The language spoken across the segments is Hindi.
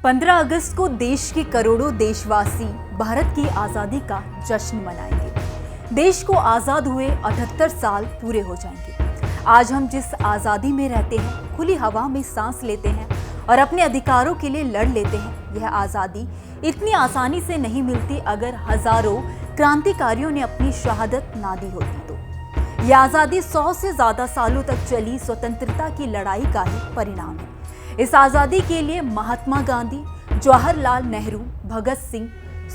15 अगस्त को देश के करोड़ों देशवासी भारत की आज़ादी का जश्न मनाएंगे। देश को आज़ाद हुए 78 साल पूरे हो जाएंगे। आज हम जिस आज़ादी में रहते हैं, खुली हवा में सांस लेते हैं और अपने अधिकारों के लिए लड़ लेते हैं, यह आज़ादी इतनी आसानी से नहीं मिलती अगर हजारों क्रांतिकारियों ने अपनी शहादत ना दी होती तो। यह आज़ादी 100 से ज़्यादा सालों तक चली स्वतंत्रता की लड़ाई का ही परिणाम है। इस आज़ादी के लिए महात्मा गांधी, जवाहरलाल नेहरू, भगत सिंह,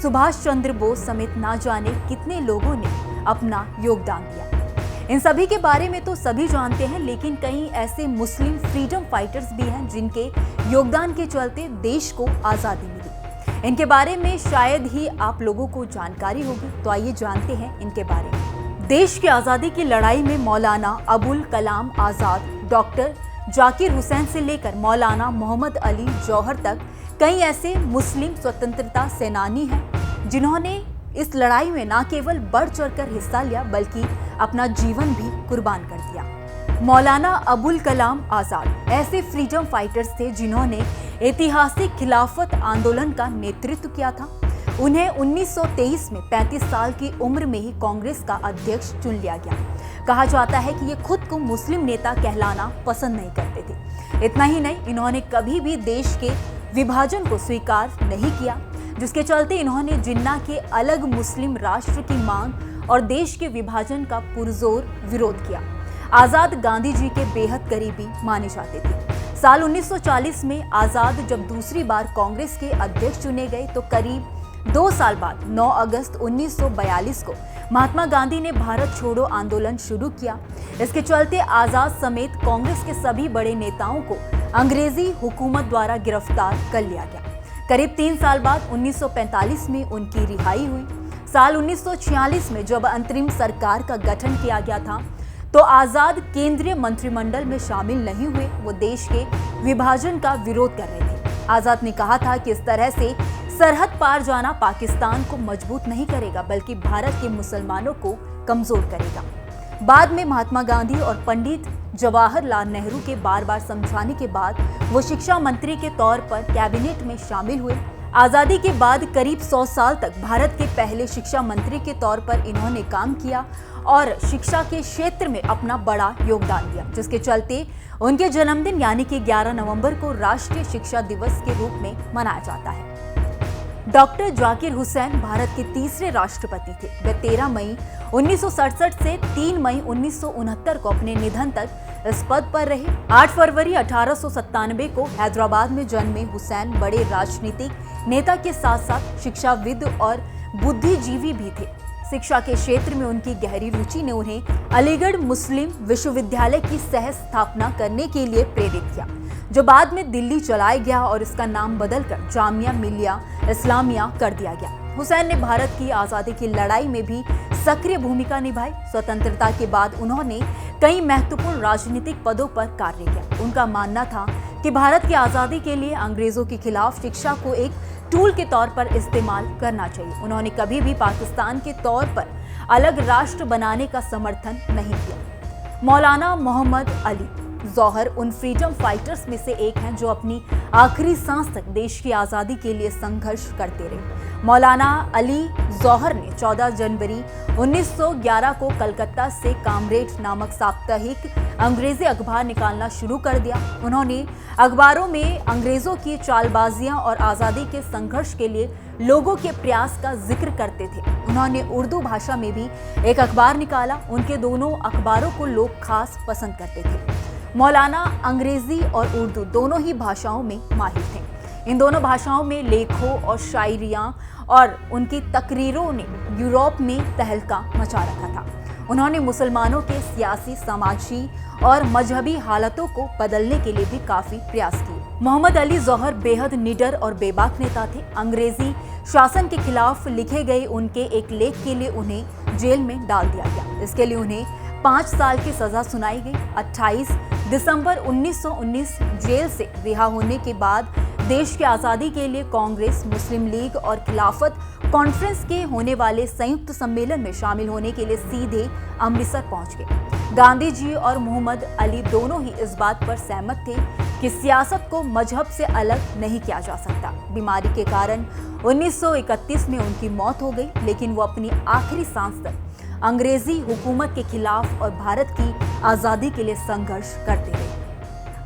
सुभाष चंद्र बोस समेत ना जाने कितने लोगों ने अपना योगदान दिया। इन सभी के बारे में तो सभी जानते हैं, लेकिन कई ऐसे मुस्लिम फ्रीडम फाइटर्स भी हैं जिनके योगदान के चलते देश को आज़ादी मिली। इनके बारे में शायद ही आप लोगों को जानकारी होगी, तो आइए जानते हैं इनके बारे में। देश की आज़ादी की लड़ाई में मौलाना अबुल कलाम आज़ाद, डॉक्टर जाकिर हुसैन से लेकर मौलाना मोहम्मद अली जौहर तक कई ऐसे मुस्लिम स्वतंत्रता सेनानी हैं जिन्होंने इस लड़ाई में न केवल बढ़ चढ़कर हिस्सा लिया बल्कि अपना जीवन भी कुर्बान कर दिया। मौलाना अबुल कलाम आज़ाद ऐसे फ्रीडम फाइटर्स थे जिन्होंने ऐतिहासिक खिलाफत आंदोलन का नेतृत्व किया था। उन्हें 1923 में 35 साल की उम्र में ही कांग्रेस का अध्यक्ष चुन लिया गया। कहा जाता है कि ये खुद को मुस्लिम नेता कहलाना पसंद नहीं करते थे। इतना ही नहीं, इन्होंने कभी भी देश के विभाजन को स्वीकार नहीं किया, जिसके चलते इन्होंने जिन्ना के अलग मुस्लिम राष्ट्र की मांग और देश के विभाजन का पुरजोर विरोध किया। आज़ाद गांधी जी के बेहद करीबी माने जाते थे। साल 1940 में आज़ाद जब दूसरी बार कांग्रेस के अध्यक्ष चुने गए तो करीब 2 साल बाद 9 अगस्त 1942 को महात्मा गांधी ने भारत छोड़ो आंदोलन शुरू किया। इसके चलते आज़ाद समेत कांग्रेस के सभी बड़े नेताओं को अंग्रेजी हुकूमत द्वारा गिरफ्तार कर लिया गया। करीब 3 साल बाद 1945 में उनकी रिहाई हुई। साल 1946 में जब अंतरिम सरकार का गठन किया गया था तो आज़ाद केंद्रीय मंत्रिमंडल में शामिल नहीं हुए। वो देश के विभाजन का विरोध कर रहे थे। आज़ाद ने कहा था कि इस तरह से सरहद पार जाना पाकिस्तान को मजबूत नहीं करेगा बल्कि भारत के मुसलमानों को कमजोर करेगा। बाद में महात्मा गांधी और पंडित जवाहरलाल नेहरू के बार बार समझाने के बाद वो शिक्षा मंत्री के तौर पर कैबिनेट में शामिल हुए। आज़ादी के बाद करीब 100 साल तक भारत के पहले शिक्षा मंत्री के तौर पर इन्होंने काम किया और शिक्षा के क्षेत्र में अपना बड़ा योगदान दिया, जिसके चलते उनके जन्मदिन यानी कि 11 नवंबर को राष्ट्रीय शिक्षा दिवस के रूप में मनाया जाता है। डॉक्टर जाकिर हुसैन भारत के तीसरे राष्ट्रपति थे। वे 13 मई 1967 से 3 मई 1969 को अपने निधन तक इस पद पर रहे। 8 फरवरी 1897 को हैदराबाद में जन्मे हुसैन बड़े राजनीतिक नेता के साथ साथ शिक्षाविद और बुद्धिजीवी भी थे। शिक्षा के क्षेत्र में उनकी गहरी रुचि ने उन्हें अलीगढ़ मुस्लिम विश्वविद्यालय की सह स्थापना करने के लिए प्रेरित किया, जो बाद में दिल्ली चलाया गया और इसका नाम बदलकर जामिया मिलिया इस्लामिया कर दिया गया। हुसैन ने भारत की आज़ादी की लड़ाई में भी सक्रिय भूमिका निभाई। स्वतंत्रता के बाद उन्होंने कई महत्वपूर्ण राजनीतिक पदों पर कार्य किया। उनका मानना था कि भारत की आज़ादी के लिए अंग्रेजों के खिलाफ शिक्षा को एक टूल के तौर पर इस्तेमाल करना चाहिए। उन्होंने कभी भी पाकिस्तान के तौर पर अलग राष्ट्र बनाने का समर्थन नहीं किया। मौलाना मोहम्मद अली जौहर उन फ्रीडम फाइटर्स में से एक हैं जो अपनी आखिरी सांस तक देश की आज़ादी के लिए संघर्ष करते रहे। मौलाना अली जौहर ने 14 जनवरी 1911 को कलकत्ता से कामरेड नामक साप्ताहिक अंग्रेजी अखबार निकालना शुरू कर दिया। उन्होंने अखबारों में अंग्रेजों की चालबाजियां और आज़ादी के संघर्ष के लिए लोगों के प्रयास का जिक्र करते थे। उन्होंने उर्दू भाषा में भी एक अखबार निकाला। उनके दोनों अखबारों को लोग खास पसंद करते थे। मौलाना अंग्रेजी और उर्दू दोनों ही भाषाओं में माहिर थे। इन दोनों भाषाओं में लेखों और शायरियाँ और उनकी तकरीरों ने यूरोप में तहलका मचा रखा था। उन्होंने मुसलमानों के सियासी, समाजी और मजहबी हालतों को बदलने के लिए भी काफी प्रयास किए। मोहम्मद अली जौहर बेहद निडर और बेबाक नेता थे। अंग्रेजी शासन के खिलाफ लिखे गए उनके एक लेख के लिए उन्हें जेल में डाल दिया गया। इसके लिए उन्हें 5 साल की सजा सुनाई गई। 28 दिसंबर 1919 जेल से रिहा होने के बाद देश की आज़ादी के लिए कांग्रेस, मुस्लिम लीग और खिलाफत कॉन्फ्रेंस के होने वाले संयुक्त सम्मेलन में शामिल होने के लिए सीधे अमृतसर पहुंच गए। गांधी जी और मोहम्मद अली दोनों ही इस बात पर सहमत थे कि सियासत को मजहब से अलग नहीं किया जा सकता। बीमारी के कारण 1931 में उनकी मौत हो गई, लेकिन वो अपनी आखिरी सांस तक अंग्रेजी हुकूमत के खिलाफ और भारत की आजादी के लिए संघर्ष करते रहे।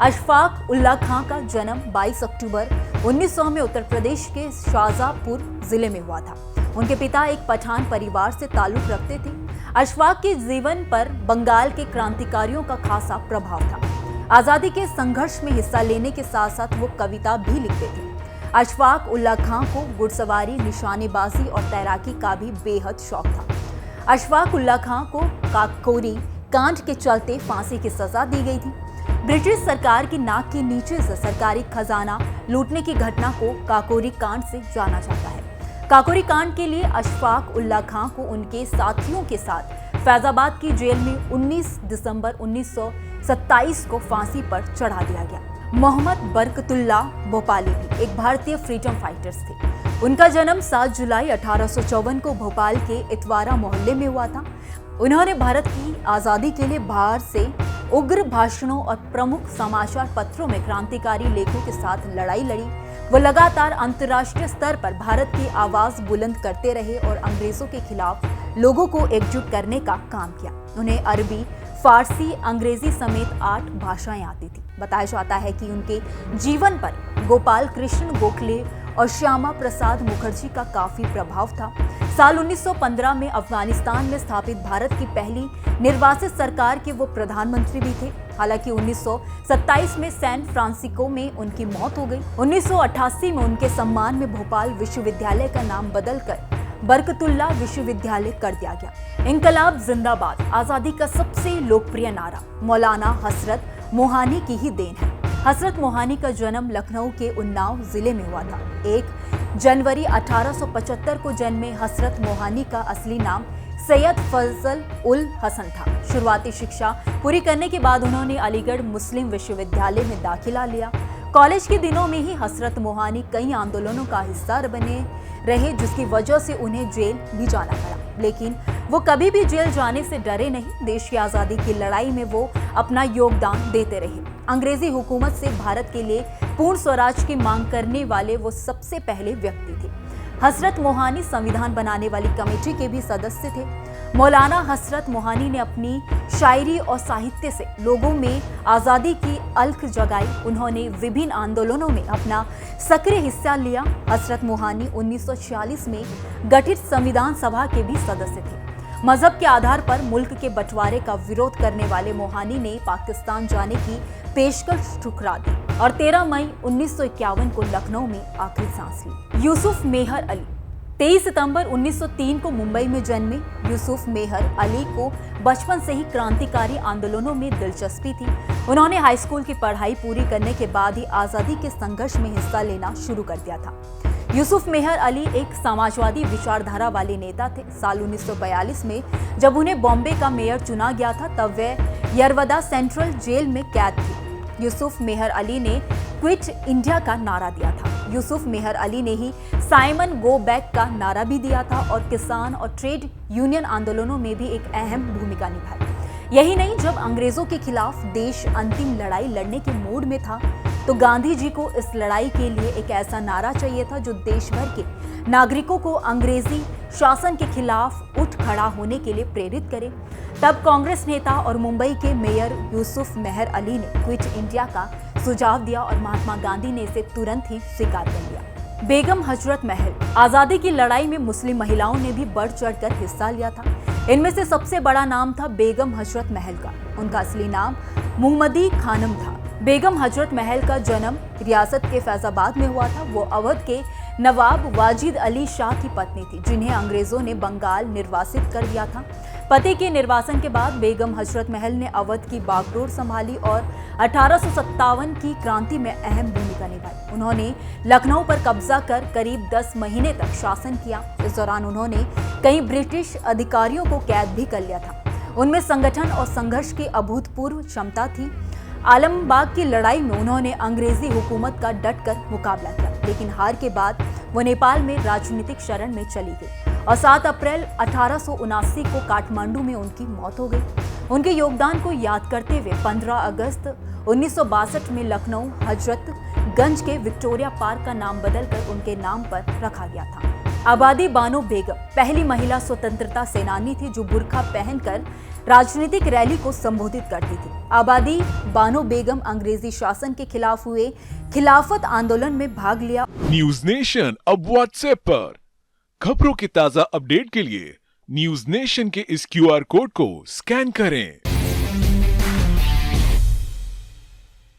अशफाक उल्लाह खां का जन्म 22 अक्टूबर 1900 में उत्तर प्रदेश के शाहजहांपुर जिले में हुआ था। उनके पिता एक पठान परिवार से ताल्लुक रखते थे। अशफाक के जीवन पर बंगाल के क्रांतिकारियों का खासा प्रभाव था। आजादी के संघर्ष में हिस्सा लेने के साथ साथ वो कविता भी लिखते थे। अशफाक उल्लाह खां को घुड़सवारी, निशानेबाजी और तैराकी का भी बेहद शौक था। अशफाक उल्लाह खां को काकोरी कांड के चलते फांसी की सजा दी गई थी। ब्रिटिश सरकार की नाक के नीचे से सरकारी खजाना लूटने की घटना को काकोरी कांड से जाना जाता है। काकोरी कांड के लिए अशफाक उल्लाह खां को उनके साथियों के साथ फैजाबाद की जेल में 19 दिसंबर 1927 को फांसी पर चढ़ा दिया गया। मोहम्मद बरकतुल्लाह भोपाली भी एक भारतीय फ्रीडम फाइटर्स थे। उनका जन्म 7 जुलाई 1854 को भोपाल के इतवारा मोहल्ले में हुआ था। उन्होंने भारत की आजादी के लिए बाहर से उग्र भाषणों और प्रमुख समाचार पत्रों में क्रांतिकारी लेखों के साथ लड़ाई लड़ी। वो लगातार अंतर्राष्ट्रीय स्तर पर भारत की आवाज बुलंद करते रहे और अंग्रेजों के खिलाफ लोगों को एकजुट करने का काम किया। उन्हें अरबी, फारसी, अंग्रेजी समेत 8 भाषाएं आती थी। बताया जाता है कि उनके जीवन पर गोपाल कृष्ण गोखले और श्यामा प्रसाद मुखर्जी का काफी प्रभाव था। साल 1915 में अफगानिस्तान में स्थापित भारत की पहली निर्वासित सरकार के वो प्रधानमंत्री भी थे। हालांकि 1927 में सैन फ्रांसिस्को में उनकी मौत हो गई। 1988 में उनके सम्मान में भोपाल विश्वविद्यालय का नाम बदलकर बरकतुल्लाह विश्वविद्यालय कर दिया गया। इंकलाब जिंदाबाद आजादी का सबसे लोकप्रिय नारा मौलाना हसरत मोहानी की ही देन है। हसरत मोहानी का जन्म लखनऊ के उन्नाव जिले में हुआ था। 1 जनवरी 1875 को जन्मे हसरत मोहानी का असली नाम सैयद फजल उल हसन था। शुरुआती शिक्षा पूरी करने के बाद उन्होंने अलीगढ़ मुस्लिम विश्वविद्यालय में दाखिला लिया। कॉलेज के दिनों में ही हसरत मोहानी कई आंदोलनों का हिस्सा बने रहे, जिसकी वजह से उन्हें जेल भी जाना पड़ा, लेकिन वो कभी भी जेल जाने से डरे नहीं। देश की आजादी की लड़ाई में वो अपना योगदान देते रहे। अंग्रेजी हुकूमत से भारत के लिए पूर्ण स्वराज की मांग करने वाले वो सबसे पहले व्यक्ति थे। हसरत मोहानी संविधान बनाने वाली कमेटी के भी सदस्य थे। मौलाना हसरत मोहानी ने अपनी शायरी और साहित्य से लोगों में आज़ादी की अलख जगाई। उन्होंने विभिन्न आंदोलनों में अपना सक्रिय हिस्सा लिया। हसरत मोहानी 1946 में गठित संविधान सभा के भी सदस्य थे। मजहब के आधार पर मुल्क के बंटवारे का विरोध करने वाले मोहानी ने पाकिस्तान जाने की पेशकश ठुकरा दी और 13 मई 1951 को लखनऊ में आखिरी सांस ली। यूसुफ मेहर अली 23 सितंबर 1903 को मुंबई में जन्मे। यूसुफ मेहर अली को बचपन से ही क्रांतिकारी आंदोलनों में दिलचस्पी थी। उन्होंने हाई स्कूल की पढ़ाई पूरी करने के बाद ही आज़ादी के संघर्ष में हिस्सा लेना शुरू कर दिया था। यूसुफ मेहर अली एक समाजवादी विचारधारा वाले नेता थे। साल 1942 में जब उन्हें बॉम्बे का मेयर चुना गया था, तब वे यरवदा सेंट्रल जेल में कैद थे। यूसुफ मेहर अली ने क्विट इंडिया का नारा दिया था। यूसुफ मेहर अली ने ही साइमन गो बैक का नारा भी दिया था और किसान और ट्रेड यूनियन आंदोलनों में भी एक अहम भूमिका निभाई। यही नहीं, जब अंग्रेजों के खिलाफ देश अंतिम लड़ाई लड़ने के मूड में था, तो गांधी जी को इस लड़ाई के लिए एक ऐसा नारा चाहिए था जो देश भर के नागरिकों को अंग्रेजी शासन के खिलाफ उठ खड़ा होने के लिए प्रेरित करे। तब कांग्रेस नेता और मुंबई के मेयर यूसुफ मेहर अली ने क्विट इंडिया का सुझाव दिया और महात्मा गांधी ने इसे तुरंत ही स्वीकार कर लिया। बेगम हजरत महल आजादी की लड़ाई में मुस्लिम महिलाओं ने भी बढ़ चढ़कर हिस्सा लिया था। इनमें से सबसे बड़ा नाम था बेगम हजरत महल का। उनका असली नाम मुहम्मदी खानम था। बेगम हजरत महल का जन्म रियासत के फैजाबाद में हुआ था। वो अवध के नवाब वाजिद अली शाह की पत्नी थी, जिन्हें अंग्रेजों ने बंगाल निर्वासित कर दिया था। पति के निर्वासन के बाद बेगम हजरत महल ने अवध की बागडोर संभाली और 1857 की क्रांति में अहम भूमिका निभाई। उन्होंने लखनऊ पर कब्जा कर करीब 10 महीने तक शासन किया। इस दौरान उन्होंने कई ब्रिटिश अधिकारियों को कैद भी कर लिया था। उनमें संगठन और संघर्ष की अभूतपूर्व क्षमता थी। आलमबाग की लड़ाई में उन्होंने अंग्रेजी हुकूमत का डटकर मुकाबला किया, लेकिन हार के बाद वो नेपाल में राजनीतिक शरण में चली गई और 7 अप्रैल 1879 को काठमांडू में उनकी मौत हो गई। उनके योगदान को याद करते हुए 15 अगस्त 1962 में लखनऊ हजरतगंज के विक्टोरिया पार्क का नाम बदलकर उनके नाम पर रखा गया था। आबादी बानो बेगम पहली महिला स्वतंत्रता सेनानी थी जो बुर्का पहनकर राजनीतिक रैली को संबोधित करती थी। आबादी बानो बेगम अंग्रेजी शासन के खिलाफ हुए खिलाफत आंदोलन में भाग लिया। न्यूज नेशन अब व्हाट्सएप पर खबरों की ताजा अपडेट के लिए न्यूज नेशन के इस QR कोड को स्कैन करें।